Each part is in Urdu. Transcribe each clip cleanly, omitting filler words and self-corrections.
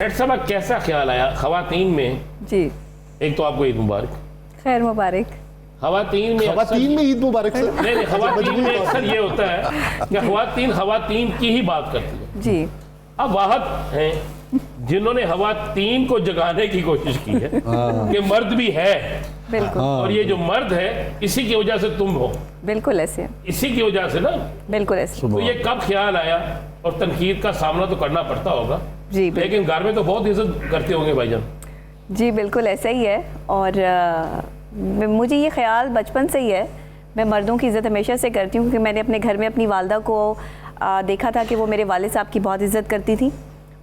ڈاکٹر صاحب کیسا خیال آیا خواتین میں؟ جی ایک تو آپ کو عید مبارک، خیر مبارک۔ خواتین میں عید مبارک سے نہیں خواتین میں اکثر یہ ہوتا ہے کہ خواتین کی ہی بات کرتی ہیں۔ جی اب واحد ہیں جنہوں نے خواتین کو جگانے کی کوشش کی ہے کہ مرد بھی ہے، بالکل، اور یہ جو مرد ہے اسی کی وجہ سے تم ہو، بالکل ایسے اسی کی وجہ سے نا، بالکل ایسے۔ تو یہ کب خیال آیا؟ اور تنقید کا سامنا تو کرنا پڑتا ہوگا، جی لیکن گھر میں تو بہت عزت کرتے ہوں گے بھائی جان۔ جی بالکل ایسا ہی ہے، اور مجھے یہ خیال بچپن سے ہی ہے، میں مردوں کی عزت ہمیشہ سے کرتی ہوں، کیونکہ میں نے اپنے گھر میں اپنی والدہ کو دیکھا تھا کہ وہ میرے والد صاحب کی بہت عزت کرتی تھی،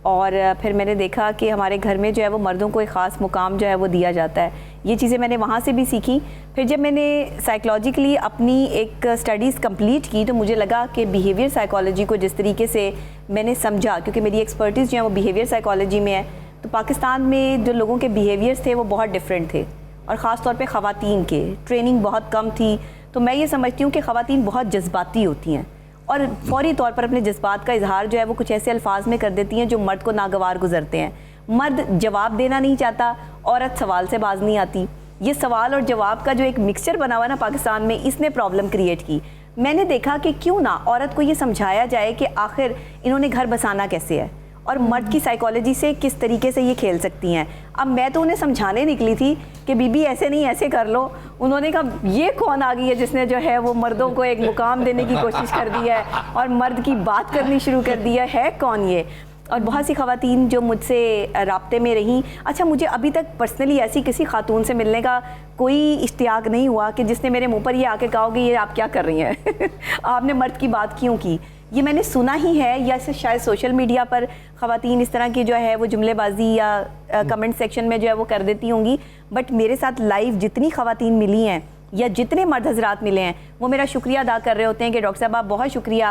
اور پھر میں نے دیکھا کہ ہمارے گھر میں جو ہے وہ مردوں کو ایک خاص مقام جو ہے وہ دیا جاتا ہے۔ یہ چیزیں میں نے وہاں سے بھی سیکھی۔ پھر جب میں نے سائیکلوجیکلی اپنی ایک اسٹڈیز کمپلیٹ کی تو مجھے لگا کہ بیہیویئر سائیکالوجی کو جس طریقے سے میں نے سمجھا، کیونکہ میری ایکسپرٹیز جو ہے وہ بیہیویئر سائیکالوجی میں ہے، تو پاکستان میں جو لوگوں کے بیہیویئرس تھے وہ بہت ڈیفرنٹ تھے، اور خاص طور پہ خواتین کے ٹریننگ بہت کم تھی۔ تو میں یہ سمجھتی ہوں کہ خواتین بہت جذباتی ہوتی ہیں، اور فوری طور پر اپنے جذبات کا اظہار جو ہے وہ کچھ ایسے الفاظ میں کر دیتی ہیں جو مرد کو ناگوار گزرتے ہیں۔ مرد جواب دینا نہیں چاہتا، عورت سوال سے باز نہیں آتی۔ یہ سوال اور جواب کا جو ایک مکسچر بنا ہوا نا پاکستان میں، اس نے پرابلم کریٹ کی۔ میں نے دیکھا کہ کیوں نہ عورت کو یہ سمجھایا جائے کہ آخر انہوں نے گھر بسانا کیسے ہے، اور مرد کی سائیکالوجی سے کس طریقے سے یہ کھیل سکتی ہیں۔ اب میں تو انہیں سمجھانے نکلی تھی کہ بی بی ایسے نہیں ایسے کر لو، انہوں نے کہا یہ کون آ گئی ہے جس نے جو ہے وہ مردوں کو ایک مقام دینے کی کوشش کر دی ہے اور مرد کی بات کرنی شروع کر دی ہے کون یہ؟ اور بہت سی خواتین جو مجھ سے رابطے میں رہیں، اچھا مجھے ابھی تک پرسنلی ایسی کسی خاتون سے ملنے کا کوئی اشتیاق نہیں ہوا کہ جس نے میرے منہ پر یہ آ کے کہا کہ یہ آپ کیا کر رہی ہیں آپ نے مرد کی بات کیوں کی؟ یہ میں نے سنا ہی ہے، یا شاید سوشل میڈیا پر خواتین اس طرح کی جو ہے وہ جملے بازی یا کمنٹ سیکشن میں جو ہے وہ کر دیتی ہوں گی، بٹ میرے ساتھ لائیو جتنی خواتین ملی ہیں یا جتنے مرد حضرات ملے ہیں وہ میرا شکریہ ادا کر رہے ہوتے ہیں کہ ڈاکٹر صاحب آپ بہت شکریہ،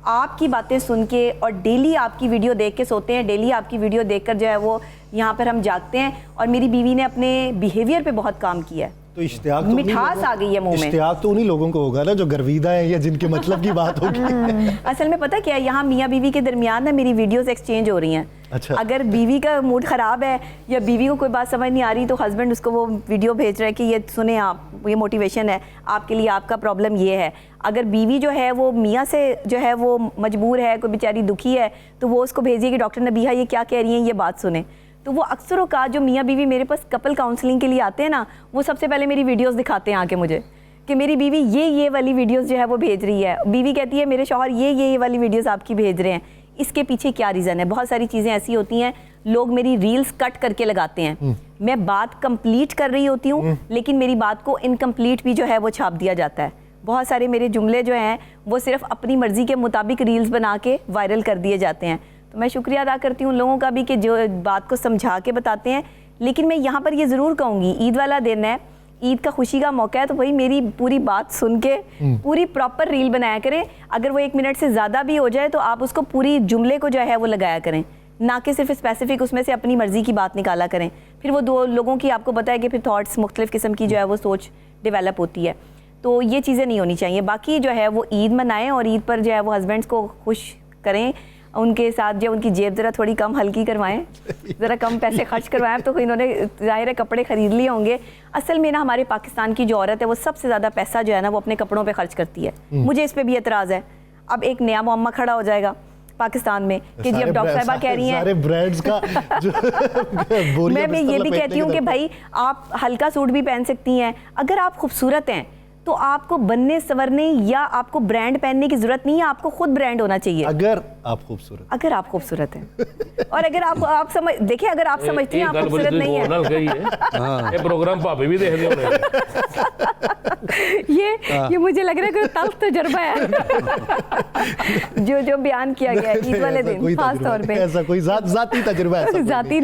آپ کی باتیں سن کے اور ڈیلی آپ کی ویڈیو دیکھ کے سوتے ہیں، ڈیلی آپ کی ویڈیو دیکھ کر جو ہے وہ یہاں پر ہم جاگتے ہیں، اور میری بیوی نے اپنے بیہیویئر پہ بہت کام کیا ہے۔ تو اشتیاق مٹھاس آ گئی ہے منہ میں۔ اشتیاق تو انہی لوگوں کو ہوگا نا جو گرویدہ ہیں یا جن کے مطلب کی بات ہوگی۔ اصل میں پتہ کیا ہے، یہاں میاں بیوی کے درمیان نا میری ویڈیوز ایکسچینج ہو رہی ہیں۔ اگر بیوی کا موڈ خراب ہے یا بیوی کو کوئی بات سمجھ نہیں آ رہی تو ہسبینڈ اس کو وہ ویڈیو بھیج رہا ہے کہ یہ سنیں آپ، یہ موٹیویشن ہے آپ کے لیے، آپ کا پرابلم یہ ہے۔ اگر بیوی جو ہے وہ میاں سے جو ہے وہ مجبور ہے، کوئی بیچاری دکھی ہے، تو وہ اس کو بھیجیے کہ ڈاکٹر نبیہہ یہ کیا کہہ رہی ہیں، یہ بات سنیں۔ تو وہ اکثر اوقات جو میاں بیوی میرے پاس کپل کاؤنسلنگ کے لیے آتے ہیں نا، وہ سب سے پہلے میری ویڈیوز دکھاتے ہیں آ کے مجھے کہ میری بیوی یہ والی ویڈیوز جو ہے وہ بھیج رہی ہے، بیوی کہتی ہے میرے شوہر یہ والی ویڈیوز آپ کی بھیج رہے ہیں، اس کے پیچھے کیا ریزن ہے؟ بہت ساری چیزیں ایسی ہوتی ہیں، لوگ میری ریلز کٹ کر کے لگاتے ہیں، میں بات کمپلیٹ کر رہی ہوتی ہوں لیکن میری بات کو انکمپلیٹ بھی جو ہے وہ چھاپ دیا جاتا ہے۔ بہت سارے میرے جملے جو ہیں وہ صرف اپنی مرضی کے مطابق ریلز بنا کے وائرل کر دیے جاتے ہیں۔ تو میں شکریہ ادا کرتی ہوں ان لوگوں کا بھی کہ جو بات کو سمجھا کے بتاتے ہیں، لیکن میں یہاں پر یہ ضرور کہوں گی، عید والا دن ہے، عید کا خوشی کا موقع ہے، تو وہی میری پوری بات سن کے پوری پراپر ریل بنایا کریں۔ اگر وہ 1 منٹ سے زیادہ بھی ہو جائے تو آپ اس کو پوری جملے کو جو ہے وہ لگایا کریں، نہ کہ صرف اسپیسیفک اس میں سے اپنی مرضی کی بات نکالا کریں، پھر وہ دو لوگوں کی آپ کو پتہ ہے کہ پھر تھاٹس مختلف قسم کی جو ہے وہ سوچ ڈیولپ ہوتی ہے۔ تو یہ چیزیں نہیں ہونی چاہیے۔ باقی جو ہے وہ عید منائیں، اور عید پر جو ہے وہ ہسبینڈس کو خوش کریں، ان کے ساتھ جو ان کی جیب ذرا تھوڑی کم ہلکی کروائیں، ذرا کم پیسے خرچ کروائیں۔ تو انہوں نے ظاہر ہے کپڑے خرید لیے ہوں گے، اصل میں نا ہمارے پاکستان کی جو عورت ہے وہ سب سے زیادہ پیسہ جو ہے نا وہ اپنے کپڑوں پہ خرچ کرتی ہے۔ مجھے اس پہ بھی اعتراض ہے۔ اب ایک نیا معمہ کھڑا ہو جائے گا پاکستان میں کہ جی اب ڈاکٹر صاحبہ کہہ رہی ہیں، سارے برانڈز کا میں یہ بھی کہتی ہوں کہ بھائی آپ ہلکا سوٹ بھی پہن سکتی ہیں، اگر آپ خوبصورت ہیں تو آپ کو بننے سنورنے یا آپ کو برانڈ پہننے کی ضرورت نہیں ہے، آپ کو خود برانڈ ہونا چاہیے اگر آپ خوبصورت ہیں۔ اور اگر آپ سمجھ دیکھیں، اگر آپ سمجھتی ہیں آپ خوبصورت نہیں ہیں، یہ پروگرام پاپی بھی دیکھ رہے یہ مجھے لگ رہا ہے کہ تلخ تجربہ ہے جو بیان کیا گیا ہے عید والے دن، خاص طور پہ ایسا کوئی ذاتی تجربہ ہے؟ ذاتی